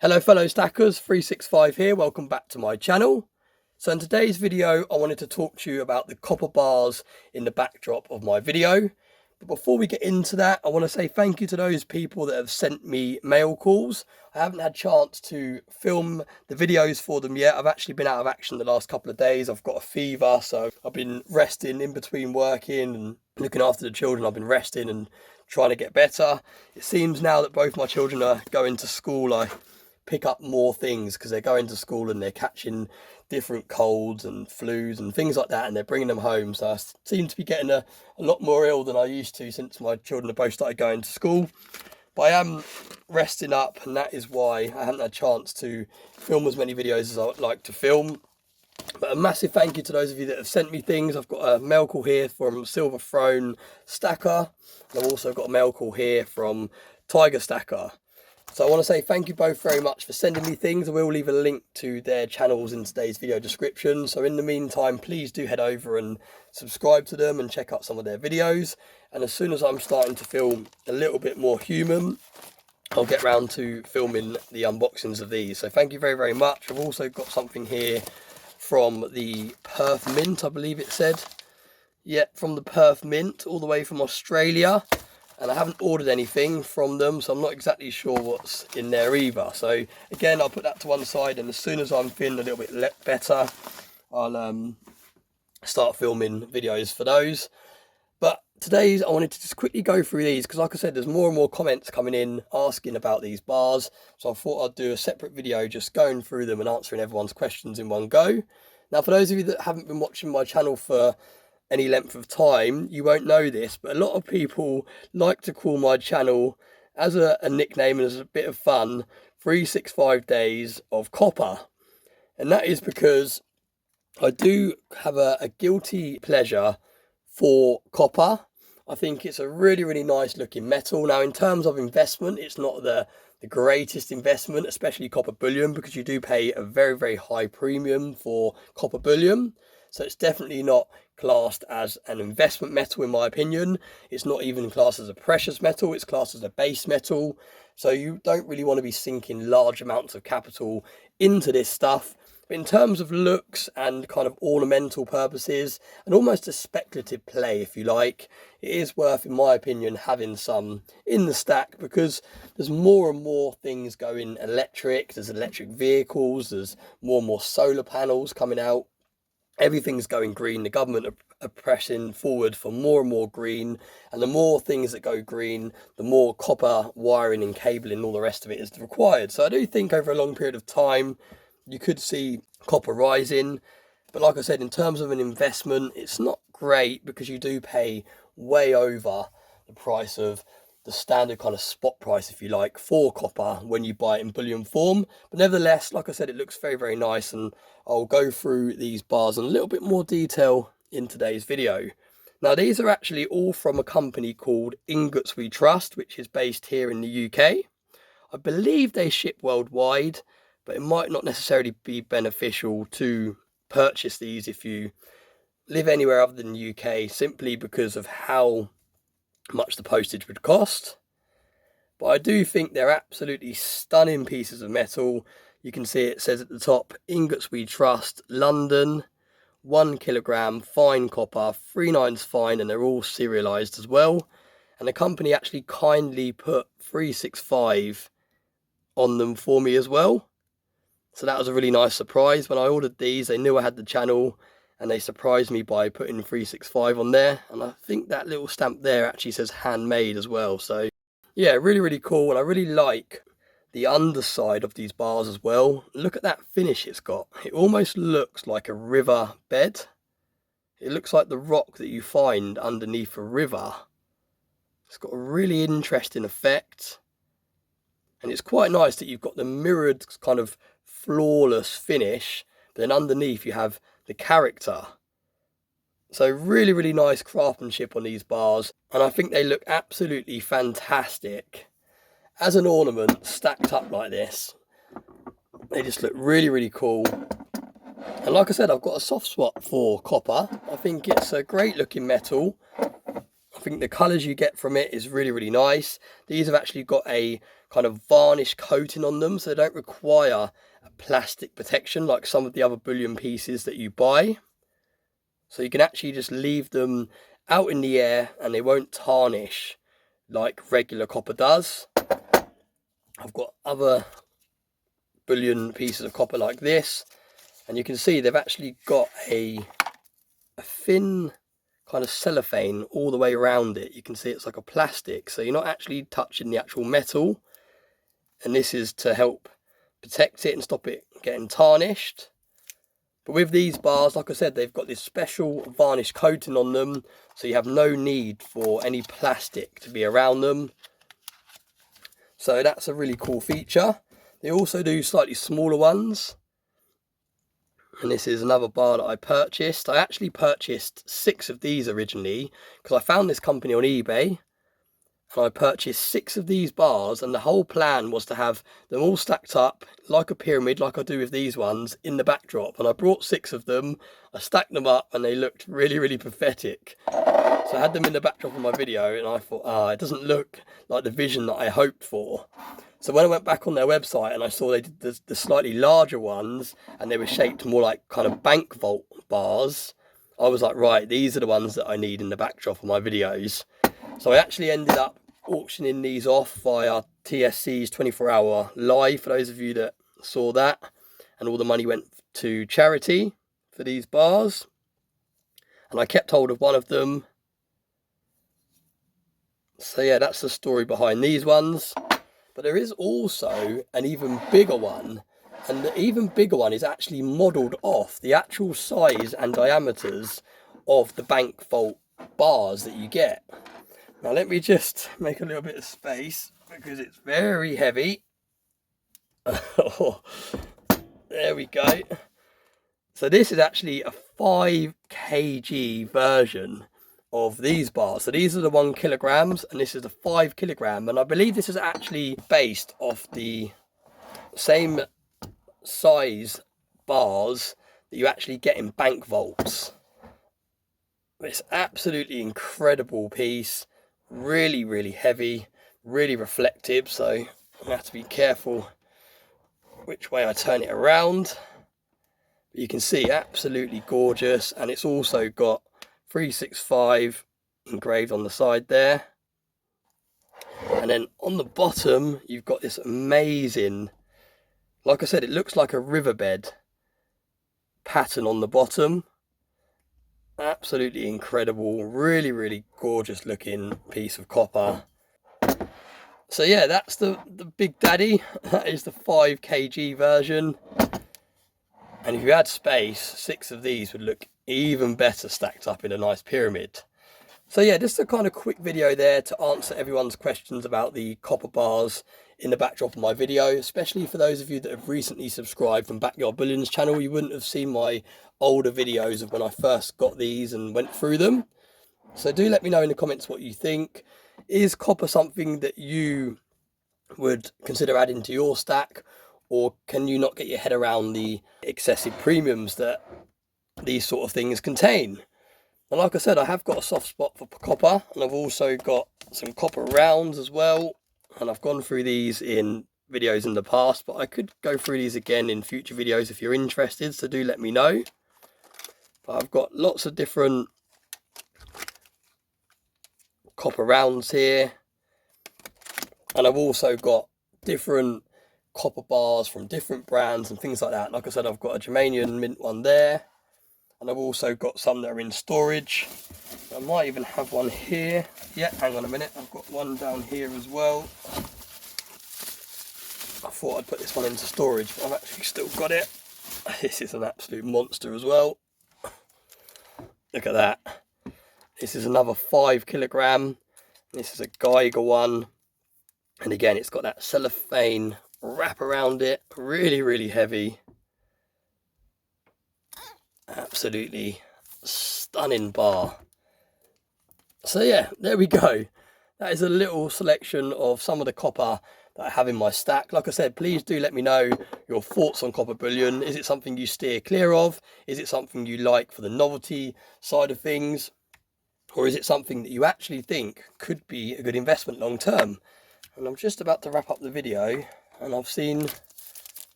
Hello fellow stackers, 365 here, welcome back to my channel. So in today's video I wanted to talk to you about the copper bars in the backdrop of my video. But before we get into that, I want to say thank you to those people that have sent me mail calls. I haven't had a chance to film the videos for them yet. I've actually been out of action the last couple of days. I've got a fever, so I've been resting in between working and looking after the children. I've been resting and trying to get better. It seems now that both my children are going to school, I pick up more things because they're going to school and they're catching different colds and flus and things like that, and they're bringing them home. So I seem to be getting a lot more ill than I used to since my children have both started going to school. But I am resting up, and that is why I haven't had a chance to film as many videos as I would like to film. But a massive thank you to those of you that have sent me things. I've got a mail call here from Silver Throne Stacker, and I've also got a mail call here from Tiger Stacker. So I want to say thank you both very much for sending me things. I will leave a link to their channels in today's video description. So in the meantime, please do head over and subscribe to them and check out some of their videos. And as soon as I'm starting to feel a little bit more human, I'll get round to filming the unboxings of these. So thank you very, very much. I've also got something here from the Perth Mint, I believe it said. Yeah, from the Perth Mint, all the way from Australia. And I haven't ordered anything from them, so I'm not exactly sure what's in there either. So again, I'll put that to one side, and as soon as I'm feeling a little bit better, I'll start filming videos for those. But today's, I wanted to just quickly go through these, because like I said, there's more and more comments coming in asking about these bars. So I thought I'd do a separate video just going through them and answering everyone's questions in one go. Now, for those of you that haven't been watching my channel for any length of time, you won't know this, but a lot of people like to call my channel, as a nickname and as a bit of fun, 365 Days of Copper. And that is because I do have a guilty pleasure for copper. I think it's a really, really nice looking metal. Now, in terms of investment, it's not the greatest investment, especially copper bullion, because you do pay a very, very high premium for copper bullion. So it's definitely not classed as an investment metal, in my opinion. It's not even classed as a precious metal, it's classed as a base metal. So you don't really want to be sinking large amounts of capital into this stuff. But in terms of looks and kind of ornamental purposes, and almost a speculative play, if you like, it is worth, in my opinion, having some in the stack, because there's more and more things going electric. There's electric vehicles, there's more and more solar panels coming out. Everything's going green. The government are pressing forward for more and more green, and the more things that go green, the more copper wiring and cabling and all the rest of it is required. So I do think over a long period of time you could see copper rising, but like I said, in terms of an investment, it's not great, because you do pay way over the price of the standard kind of spot price, if you like, for copper when you buy it in bullion form. But nevertheless, like I said, it looks very, very nice, and I'll go through these bars in a little bit more detail in today's video. Now, these are actually all from a company called Ingots We Trust, which is based here in the UK. I believe they ship worldwide, but it might not necessarily be beneficial to purchase these if you live anywhere other than the UK, simply because of how much the postage would cost. But I do think they're absolutely stunning pieces of metal. You can see it says at the top, Ingots We Trust, London, 1 kilogram, fine copper, 3/9 fine, and they're all serialized as well. And the company actually kindly put 365 on them for me as well. So that was a really nice surprise. When I ordered these, they knew I had the channel, and they surprised me by putting 365 on there. And I think that little stamp there actually says handmade as well. So yeah, really, really cool. And I really like the underside of these bars as well. Look at that finish it's got. It almost looks like a river bed. It looks like the rock that you find underneath a river. It's got a really interesting effect. And it's quite nice that you've got the mirrored kind of flawless finish, but then underneath you have the character. So really, really nice craftsmanship on these bars, and I think they look absolutely fantastic as an ornament stacked up like this. They just look really, really cool. And like I said, I've got a soft spot for copper. I think it's a great looking metal. I think the colours you get from it is really, really nice. These have actually got a kind of varnish coating on them, so they don't require a plastic protection like some of the other bullion pieces that you buy. So you can actually just leave them out in the air and they won't tarnish like regular copper does. I've got other bullion pieces of copper like this, and you can see they've actually got a thin kind of cellophane all the way around it. You can see it's like a plastic, so you're not actually touching the actual metal, and this is to help protect it and stop it getting tarnished. But with these bars, like I said, they've got this special varnish coating on them, so you have no need for any plastic to be around them. So that's a really cool feature. They also do slightly smaller ones, and this is another bar that I purchased. I actually purchased 6 of these originally because I found this company on eBay, and I purchased 6 of these bars, and the whole plan was to have them all stacked up like a pyramid, like I do with these ones, in the backdrop. And I brought 6 of them, I stacked them up, and they looked really, really pathetic. So I had them in the backdrop of my video, and I thought, it doesn't look like the vision that I hoped for. So when I went back on their website and I saw they did the slightly larger ones, and they were shaped more like kind of bank vault bars, I was like, right, these are the ones that I need in the backdrop of my videos. So I actually ended up auctioning these off via TSC's 24-hour live, for those of you that saw that, and all the money went to charity for these bars. And I kept hold of one of them. So yeah, that's the story behind these ones. But there is also an even bigger one, and the even bigger one is actually modelled off the actual size and diameters of the bank vault bars that you get. Now let me just make a little bit of space because it's very heavy. There we go. So this is actually a 5 kg version of these bars. So these are the 1 kilograms, and this is the 5 kilogram, and I believe this is actually based off the same size bars that you actually get in bank vaults. It's absolutely incredible piece, really, really heavy, really reflective, so I'm gonna have to be careful which way I turn it around. But you can see absolutely gorgeous, and it's also got 365 engraved on the side there, and then on the bottom you've got this amazing, like I said, it looks like a riverbed pattern on the bottom. Absolutely incredible, really, really gorgeous looking piece of copper. So yeah, that's the big daddy. That is the 5 kg version, and if you had space, 6 of these would look even better stacked up in a nice pyramid. So yeah, just a kind of quick video there to answer everyone's questions about the copper bars in the backdrop of my video, especially for those of you that have recently subscribed from Backyard Bullions channel. You wouldn't have seen my older videos of when I first got these and went through them. So do let me know in the comments what you think. Is copper something that you would consider adding to your stack, or can you not get your head around the excessive premiums that these sort of things contain? And like I said, I have got a soft spot for copper, and I've also got some copper rounds as well, and I've gone through these in videos in the past, but I could go through these again in future videos if you're interested, so do let me know. But I've got lots of different copper rounds here, and I've also got different copper bars from different brands and things like that. Like I said, I've got a Germanium mint one there, and I've also got some that are in storage. I might even have one here. Yeah, hang on a minute, I've got one down here as well. I thought I'd put this one into storage, but I've actually still got it. This is an absolute monster as well. Look at that. This is another 5 kilogram. This is a Geiger one, and again it's got that cellophane wrap around it. Really, really heavy. Absolutely stunning bar. So yeah, there we go. That is a little selection of some of the copper that I have in my stack. Like I said, please do let me know your thoughts on copper bullion. Is it something you steer clear of? Is it something you like for the novelty side of things? Or is it something that you actually think could be a good investment long term? And I'm just about to wrap up the video, and I've seen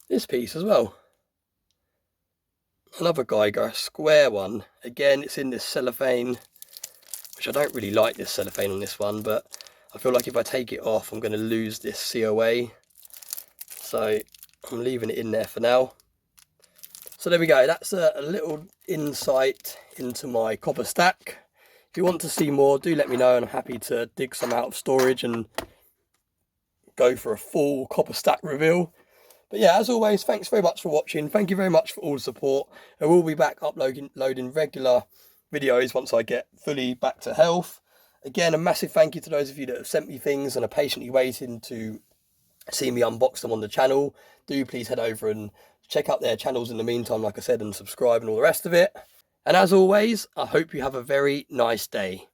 this piece as well. Another Geiger, square one. Again, it's in this cellophane, which I don't really like this cellophane on this one, but I feel like if I take it off, I'm going to lose this COA. So I'm leaving it in there for now. So there we go. That's a little insight into my copper stack. If you want to see more, do let me know, and I'm happy to dig some out of storage and go for a full copper stack reveal. But yeah, as always, thanks very much for watching. Thank you very much for all the support. I will be back uploading regular videos once I get fully back to health. Again, a massive thank you to those of you that have sent me things and are patiently waiting to see me unbox them on the channel. Do please head over and check out their channels in the meantime, like I said, and subscribe and all the rest of it. And as always, I hope you have a very nice day.